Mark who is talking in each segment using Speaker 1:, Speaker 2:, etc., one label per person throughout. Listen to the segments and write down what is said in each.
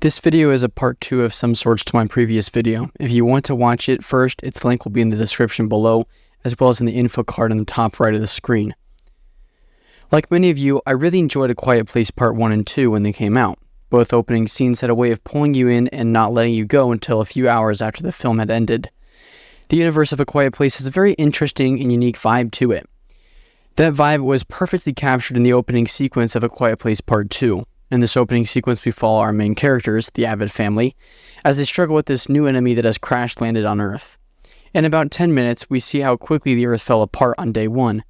Speaker 1: This video is a part 2 of some sorts to my previous video. If you want to watch it first, its link will be in the description below, as well as in the info card on the top right of the screen. Like many of you, I really enjoyed A Quiet Place Part 1 and 2 when they came out. Both opening scenes had a way of pulling you in and not letting you go until a few hours after the film had ended. The universe of A Quiet Place has a very interesting and unique vibe to it. That vibe was perfectly captured in the opening sequence of A Quiet Place Part 2. In this opening sequence, we follow our main characters, the Abbott family, as they struggle with this new enemy that has crash-landed on Earth. In about 10 minutes, we see how quickly the Earth fell apart on day 1.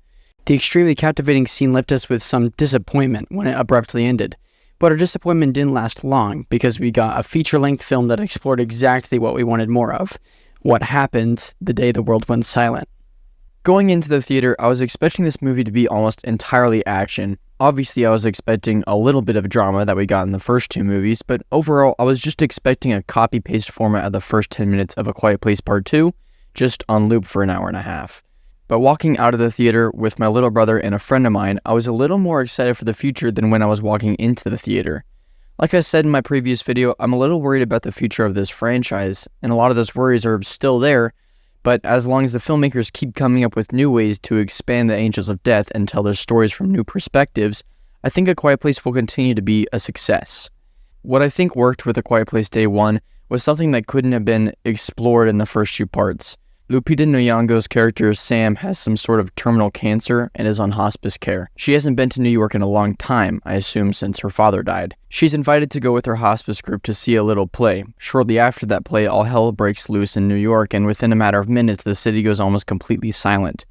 Speaker 1: The extremely captivating scene left us with some disappointment when it abruptly ended, but our disappointment didn't last long because we got a feature-length film that explored exactly what we wanted more of: what happened the day the world went silent. Going into the theater, I was expecting this movie to be almost entirely action. Obviously, I was expecting a little bit of drama that we got in the first 2 movies, but overall, I was just expecting a copy-paste format of the first 10 minutes of A Quiet Place Part 2, just on loop for an hour and a half. But walking out of the theater with my little brother and a friend of mine, I was a little more excited for the future than when I was walking into the theater. Like I said in my previous video, I'm a little worried about the future of this franchise, and a lot of those worries are still there, but as long as the filmmakers keep coming up with new ways to expand the Angels of Death and tell their stories from new perspectives, I think A Quiet Place will continue to be a success. What I think worked with A Quiet Place Day 1 was something that couldn't have been explored in the first 2 parts. Lupita Nyong'o's character Sam has some sort of terminal cancer and is on hospice care. She hasn't been to New York in a long time, I assume since her father died. She's invited to go with her hospice group to see a little play. Shortly after that play, all hell breaks loose in New York, and within a matter of minutes, the city goes almost completely silent.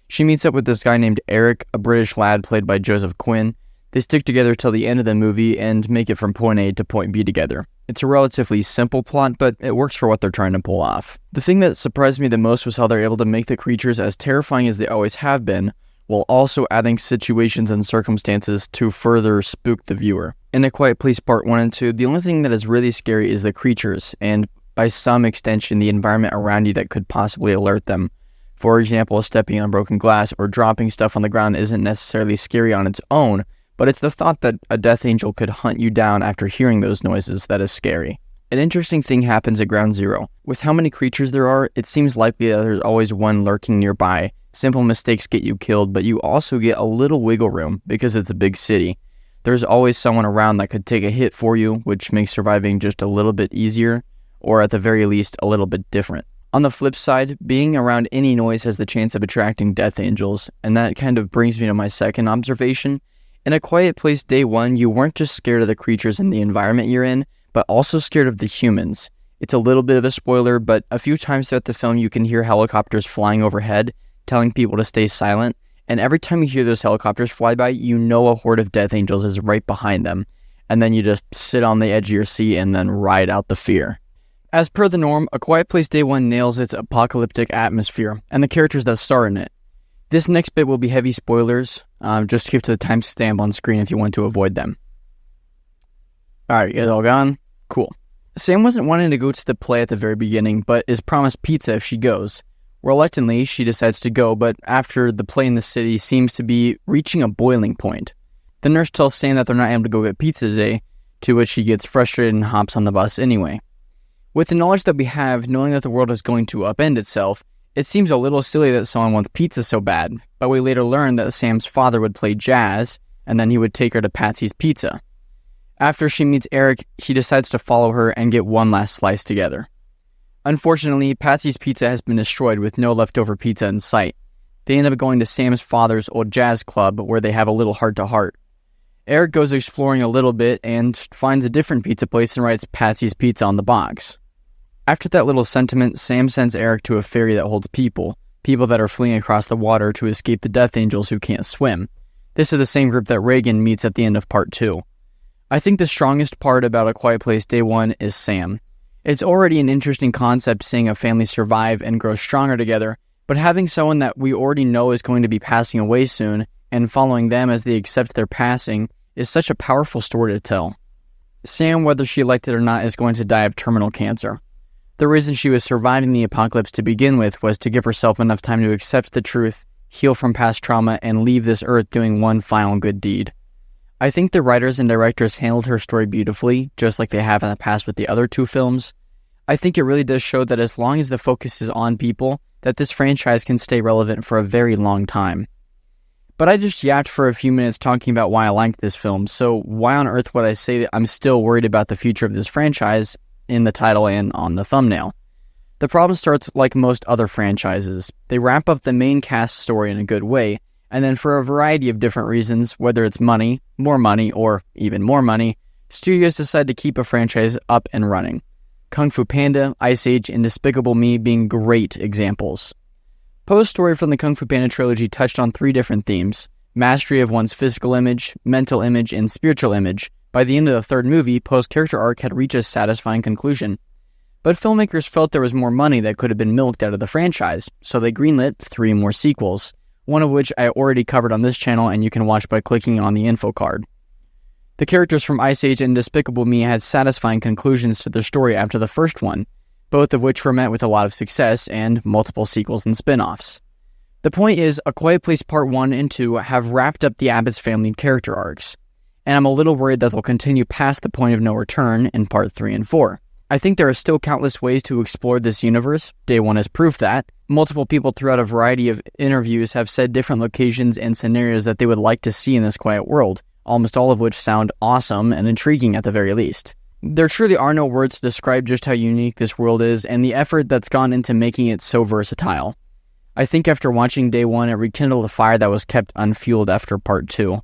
Speaker 1: She meets up with this guy named Eric, a British lad played by Joseph Quinn. They stick together till the end of the movie and make it from point A to point B together. It's a relatively simple plot, but it works for what they're trying to pull off. The thing that surprised me the most was how they're able to make the creatures as terrifying as they always have been, while also adding situations and circumstances to further spook the viewer. In A Quiet Place Part 1 and 2, the only thing that is really scary is the creatures, and by some extension, the environment around you that could possibly alert them. For example, stepping on broken glass or dropping stuff on the ground isn't necessarily scary on its own, but it's the thought that a death angel could hunt you down after hearing those noises that is scary. An interesting thing happens at Ground Zero. With how many creatures there are, it seems likely that there's always one lurking nearby. Simple mistakes get you killed, but you also get a little wiggle room because it's a big city. There's always someone around that could take a hit for you, which makes surviving just a little bit easier, or at the very least, a little bit different. On the flip side, being around any noise has the chance of attracting death angels, and that kind of brings me to my second observation. In A Quiet Place Day 1, you weren't just scared of the creatures and the environment you're in, but also scared of the humans. It's a little bit of a spoiler, but a few times throughout the film you can hear helicopters flying overhead, telling people to stay silent, and every time you hear those helicopters fly by, you know a horde of death angels is right behind them, and then you just sit on the edge of your seat and then ride out the fear. As per the norm, A Quiet Place Day 1 nails its apocalyptic atmosphere, and the characters that star in it. This next bit will be heavy spoilers, just skip to the timestamp on screen if you want to avoid them. Alright, you guys all gone? Cool. Sam wasn't wanting to go to the play at the very beginning, but is promised pizza if she goes. Reluctantly, she decides to go, but after the play in the city seems to be reaching a boiling point. The nurse tells Sam that they're not able to go get pizza today, to which she gets frustrated and hops on the bus anyway. With the knowledge that we have, knowing that the world is going to upend itself, it seems a little silly that someone wants pizza so bad, but we later learn that Sam's father would play jazz, and then he would take her to Patsy's Pizza. After she meets Eric, he decides to follow her and get one last slice together. Unfortunately, Patsy's Pizza has been destroyed with no leftover pizza in sight. They end up going to Sam's father's old jazz club, where they have a little heart-to-heart. Eric goes exploring a little bit and finds a different pizza place and writes Patsy's Pizza on the box. After that little sentiment, Sam sends Eric to a ferry that holds people that are fleeing across the water to escape the death angels who can't swim. This is the same group that Reagan meets at the end of Part 2. I think the strongest part about A Quiet Place Day 1 is Sam. It's already an interesting concept seeing a family survive and grow stronger together, but having someone that we already know is going to be passing away soon, and following them as they accept their passing, is such a powerful story to tell. Sam, whether she liked it or not, is going to die of terminal cancer. The reason she was surviving the apocalypse to begin with was to give herself enough time to accept the truth, heal from past trauma, and leave this earth doing one final good deed. I think the writers and directors handled her story beautifully, just like they have in the past with the other two films. I think it really does show that as long as the focus is on people, that this franchise can stay relevant for a very long time. But I just yapped for a few minutes talking about why I liked this film, so why on earth would I say that I'm still worried about the future of this franchise in the title and on the thumbnail? The problem starts like most other franchises. They wrap up the main cast story in a good way, and then for a variety of different reasons, whether it's money, or even more money, studios decide to keep a franchise up and running. Kung Fu Panda, Ice Age, and Despicable Me being great examples. Poe's story from the Kung Fu Panda trilogy touched on 3 different themes: mastery of one's physical image, mental image, and spiritual image. By the end of the 3rd movie, Poe's character arc had reached a satisfying conclusion. But filmmakers felt there was more money that could have been milked out of the franchise, so they greenlit 3 more sequels, one of which I already covered on this channel and you can watch by clicking on the info card. The characters from Ice Age and Despicable Me had satisfying conclusions to their story after the first one, both of which were met with a lot of success and multiple sequels and spin-offs. The point is, A Quiet Place Part 1 and 2 have wrapped up the Abbott's family character arcs, and I'm a little worried that they'll continue past the point of no return in Part 3 and 4. I think there are still countless ways to explore this universe. Day 1 has proof that. Multiple people throughout a variety of interviews have said different locations and scenarios that they would like to see in this quiet world, almost all of which sound awesome and intriguing at the very least. There truly are no words to describe just how unique this world is and the effort that's gone into making it so versatile. I think after watching Day 1, it rekindled a fire that was kept unfueled after Part 2.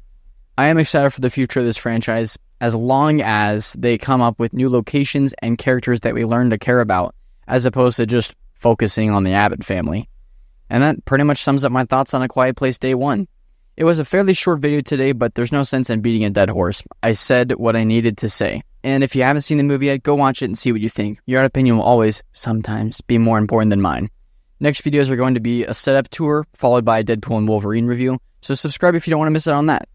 Speaker 1: I am excited for the future of this franchise, as long as they come up with new locations and characters that we learn to care about, as opposed to just focusing on the Abbott family. And that pretty much sums up my thoughts on A Quiet Place Day 1. It was a fairly short video today, but there's no sense in beating a dead horse. I said what I needed to say. And if you haven't seen the movie yet, go watch it and see what you think. Your opinion will always, sometimes, be more important than mine. Next videos are going to be a setup tour, followed by a Deadpool and Wolverine review, so subscribe if you don't want to miss out on that.